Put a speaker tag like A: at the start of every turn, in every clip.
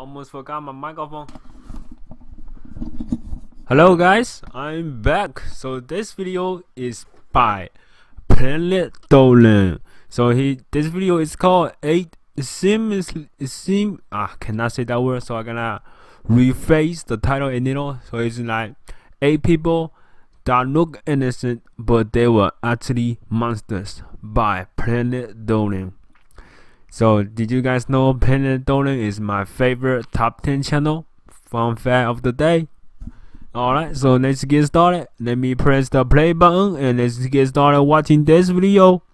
A: Almost forgot my microphone. Hello guys, I'm back. So this video is by Planet Dolan. So this video is called 8 cannot say that word, so I'm gonna rephrase the title a little. So it's like 8 people that look innocent but they were actually monsters by Planet Dolan. So did you guys know Planet Dolan is my favorite top 10 channel? Fun fact of the day. Alright, so let's get started. Let me press the play button and let's get started watching this video.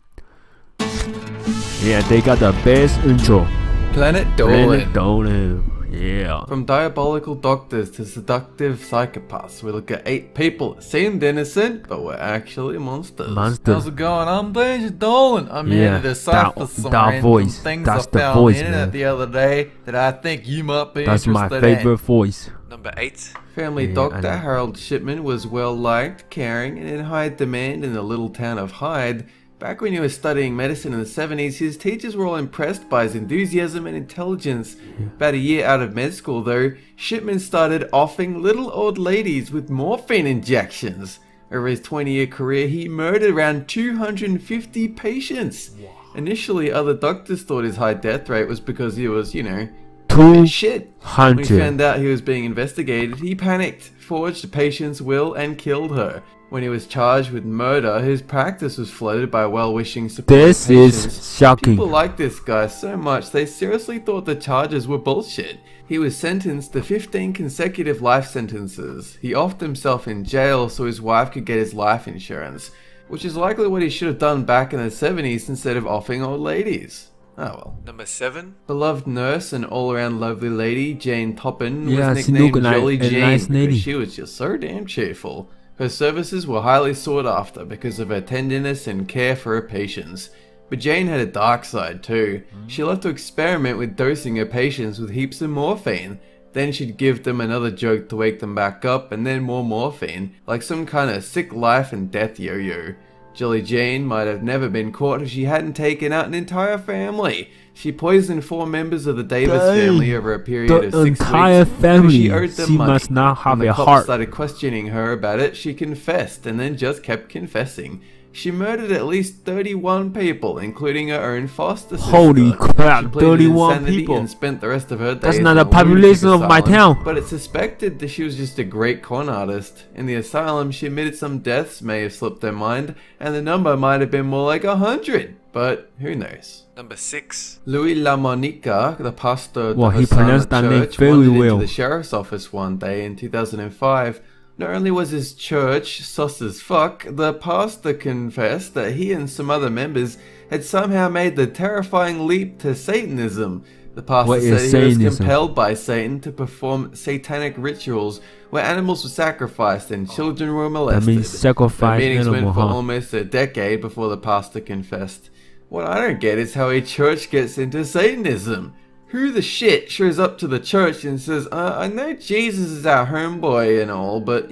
A: Yeah, they got the best intro.
B: Planet Dolan.
A: Planet Dolan. Yeah.
B: From diabolical doctors to seductive psychopaths, we look at 8 people that seemed innocent, but were actually monsters. How's it going? I'm Danger Dolan. I'm here to decipher some random things I found on the internet the other day that I think you might be interested in.
A: That's my favorite voice.
C: Number 8.
B: Family doctor Harold Shipman was well liked, caring, and in high demand in the little town of Hyde. Back when he was studying medicine in the 70s, his teachers were all impressed by his enthusiasm and intelligence. About a year out of med school though, Shipman started offing little old ladies with morphine injections. Over his 20-year career, he murdered around 250 patients. Initially, other doctors thought his high death rate was because he was, shit. When he found out he was being investigated, he panicked, forged a patient's will, and killed her. When he was charged with murder, his practice was flooded by well-wishing supportive patients.
A: This is shocking.
B: People liked this guy so much they seriously thought the charges were bullshit. He was sentenced to 15 consecutive life sentences. He offed himself in jail so his wife could get his life insurance, which is likely what he should have done back in the 70s instead of offing old ladies. Oh well.
C: Number 7.
B: Beloved nurse and all-around lovely lady Jane Toppin was nicknamed Jolly Jane because she was just so damn cheerful. Her services were highly sought after because of her tenderness and care for her patients. But Jane had a dark side too. She loved to experiment with dosing her patients with heaps of morphine. Then she'd give them another joke to wake them back up and then more morphine, like some kind of sick life and death yo-yo. Jolly Jane might have never been caught if she hadn't taken out an entire family. She poisoned 4 members of the Davis family over a period of 6 weeks.
A: Family.
B: She owed them money.
A: Must not have
B: when
A: a
B: the cops
A: heart.
B: started questioning her about it, she confessed and then just kept confessing. She murdered at least 31 people, including her own foster sister.
A: Holy crap, 31
B: insanity
A: people.
B: And spent the rest of her days
A: That's not
B: in
A: the
B: a
A: population
B: lunatic
A: of my
B: asylum,
A: town.
B: But it's suspected that she was just a great con artist. In the asylum, she admitted some deaths may have slipped her mind, and the number might have been more like 100. But who knows?
C: Number 6.
B: Louis LaMonica, the pastor of
A: Well,
B: the
A: he pronounced that name
B: church,
A: very
B: wandered
A: well.
B: into the sheriff's office one day in 2005. Not only was his church sus as fuck, the pastor confessed that he and some other members had somehow made the terrifying leap to Satanism. The pastor said he was compelled by Satan to perform satanic rituals where animals were sacrificed and children were molested.
A: That means sacrifice
B: the meetings
A: animal,
B: went for almost a decade before the pastor confessed. What I don't get is how a church gets into Satanism. Who the shit shows up to the church and says, I know Jesus is our homeboy and all, but,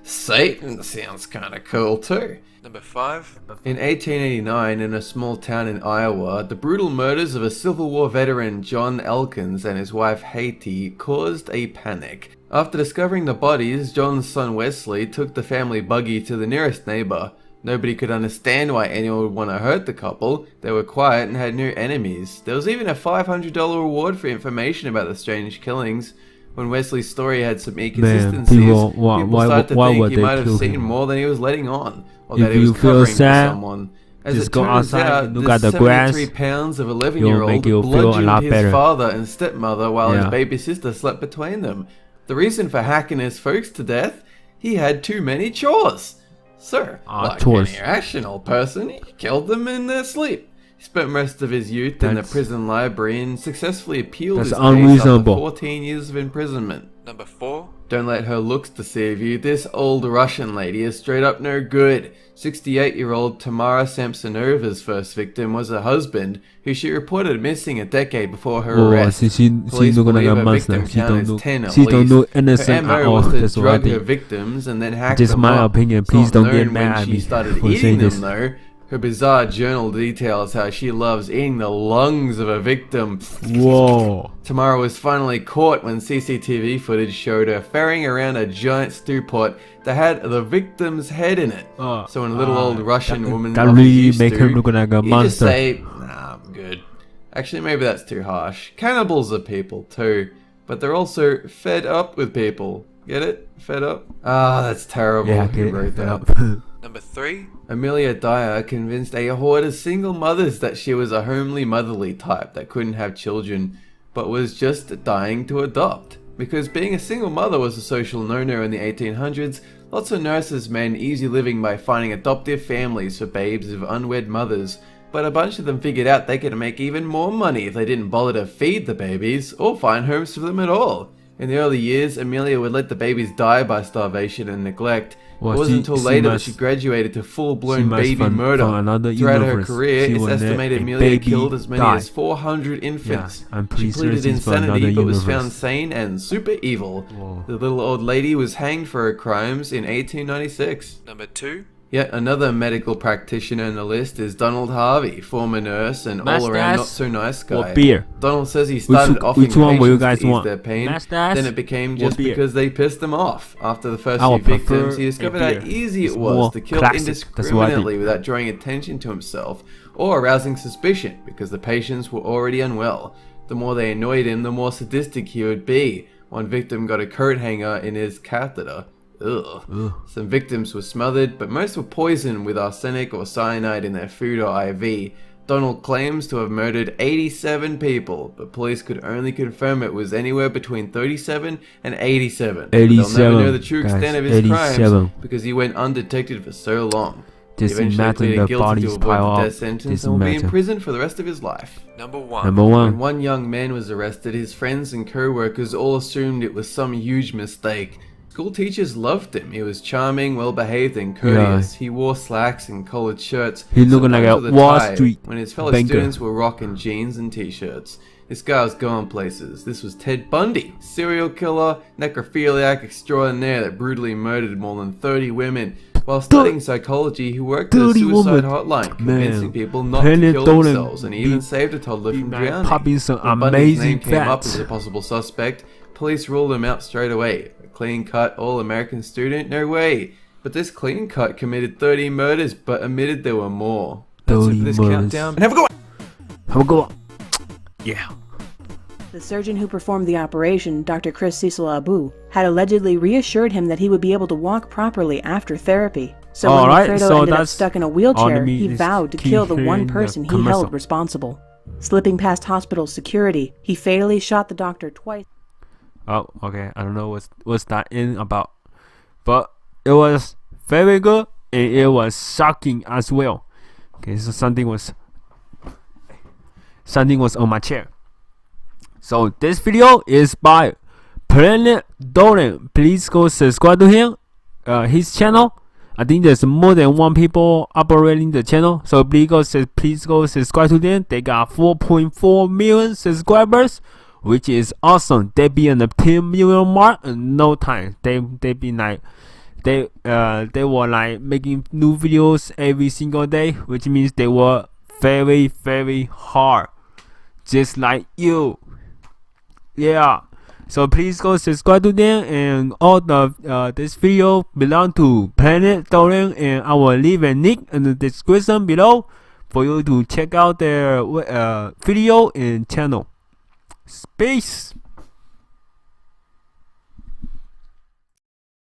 B: Satan sounds kinda cool too.
C: Number 5.
B: In 1889, in a small town in Iowa, the brutal murders of a Civil War veteran John Elkins and his wife Haiti caused a panic. After discovering the bodies, John's son Wesley took the family buggy to the nearest neighbor. Nobody could understand why anyone would want to hurt the couple. They were quiet and had no enemies. There was even a $500 reward for information about the strange killings. When Wesley's story had some inconsistencies, people started to think he might have seen more than he was letting on, or that he was covering for someone. As it turns out, the 73 pounds of 11-year-old bludgeoned his father and stepmother while his baby sister slept between them. The reason for hacking his folks to death? He had too many chores. So, like any rational person, he killed them in their sleep. He spent most of his youth in the prison library and successfly appealed his case after 14 years of imprisonment.
C: Number 4.
B: Don't let her looks deceive you. This old Russian lady is straight up no good. 68-year-old Tamara Samsonova's first victim was her husband, who she reported missing a decade before her arrest. Police believe her victim count is 10 at least. Her MO was to drug her victims and then hack them up.
A: Just my opinion, please don't get mad at me
B: when she started eating them though. Her bizarre journal details how she loves eating the lungs of a victim.
A: Whoa.
B: Tamara was finally caught when CCTV footage showed her ferrying around a giant stew pot that had the victim's head in it. So when a little old Russian woman
A: that
B: offers
A: really
B: you
A: make her
B: stew,
A: look like a
B: you just
A: monster.
B: say, nah, I'm good. Actually, maybe that's too harsh. Cannibals are people too, but they're also fed up with people. Get it? Fed up? Ah, that's terrible.
A: Yeah,
B: Who
A: get
B: wrote
A: it.
B: that?
C: Number 3.
B: Amelia Dyer convinced a horde of single mothers that she was a homely, motherly type that couldn't have children, but was just dying to adopt. Because being a single mother was a social no-no in the 1800s, lots of nurses made an easy living by finding adoptive families for babes of unwed mothers, but a bunch of them figured out they could make even more money if they didn't bother to feed the babies, or find homes for them at all. In the early years, Amelia would let the babies die by starvation and neglect.
A: Well,
B: it wasn't until later that she
A: must-
B: graduated to
A: she
B: full-blown
A: must
B: baby
A: from
B: murder.
A: another
B: Throughout her
A: universe.
B: career,
A: She
B: it's
A: will let
B: estimated
A: a
B: Amelia
A: baby
B: killed as many
A: die.
B: as 400 infants.
A: Yeah, I'm
B: She
A: pretty
B: pleaded
A: sure she's from
B: insanity
A: another
B: but was
A: universe.
B: found sane and super evil.
A: Whoa.
B: The little old lady was hanged for her crimes in 1896.
C: Number 2.
B: Yet another medical practitioner on the list is Donald Harvey, former nurse and all-around not-so-nice guy.
A: Or beer?
B: Donald says he started offering
A: which one will you
B: patients
A: guys
B: to ease
A: want?
B: their pain,
A: Mustache
B: then it became
A: or
B: just
A: beer?
B: because they pissed him off. After the first
A: I
B: few
A: would prefer
B: victims, he discovered
A: a
B: how
A: beer.
B: easy
A: It's
B: it was
A: more
B: to kill
A: classic. That's what I
B: indiscriminately
A: think.
B: without drawing attention to himself or arousing suspicion because the patients were already unwell. The more they annoyed him, the more sadistic he would be. One victim got a coat hanger in his catheter. Ugh. Some victims were smothered, but most were poisoned with arsenic or cyanide in their food or IV. Donald claims to have murdered 87 people, but police could only confirm it was anywhere between 37 and 87. But they'll never
A: 87,
B: know the true extent
A: guys,
B: of his crimes
A: 87.
B: because he went undetected for so long.
A: Just
B: he eventually
A: imagine
B: pleaded
A: the
B: guilty to
A: bodies
B: avoid
A: pile
B: the
A: up.
B: death sentence
A: Just
B: and will be in
A: imagine.
B: prison for the rest of his life.
C: Number 1.
A: Number
B: When
A: one.
B: one young man was arrested, his friends and co-workers all assumed it was some huge mistake. School teachers loved him. He was charming, well-behaved, and courteous. He wore slacks and collared shirts.
A: He looking like
B: sometimes
A: a
B: with
A: Wall
B: tie,
A: Street
B: when his fellow
A: banker.
B: students were rocking jeans and t-shirts. This guy was going places. This was Ted Bundy, serial killer, necrophiliac extraordinaire that brutally murdered more than 30 women. While studying psychology, he worked at a
A: 30
B: suicide
A: women.
B: hotline,
A: Man.
B: convincing people not to
A: Planet
B: kill
A: Dolan
B: themselves, and he even
A: be-
B: saved a toddler
A: be
B: from
A: like
B: drowning.
A: popping some
B: When Bundy's name
A: amazing
B: came up
A: facts.
B: as a possible suspect, police ruled him out straight away. A clean-cut, all-American student? No way. But this clean-cut committed 30 murders, but admitted there were more. That's it
A: 30
B: for this
A: murders.
B: countdown. And have a good one!
A: Have a good one. Yeah.
D: The surgeon who performed the operation, Dr. Chris Cecil Abu, had allegedly reassured him that he would be able to walk properly after therapy. So when
A: Alright,
D: Alfredo
A: so
D: ended up
A: that's
D: stuck in a
A: all
D: wheelchair,
A: the
D: he
A: meat is
D: vowed to
A: key
D: kill the
A: here
D: one
A: in the
D: person he
A: commercial.
D: held responsible. Slipping past hospital security, he fatally shot the doctor twice.
A: Oh, okay. I don't know what's that in about, but it was very good and it was shocking as well. Okay, so something was on my chair. So this video is by Planet Dolan. Please go subscribe to him, his channel. I think there's more than one people operating the channel, so please go subscribe to them. They got 4.4 million subscribers, which is awesome. They be on the 10 million mark in no time. They be like they were like making new videos every single day, which means they were very very hard, just like you. Yeah. So please go subscribe to them, and all the this video belong to Planet Dolan, and I will leave a link in the description below for you to check out their video and channel. Space.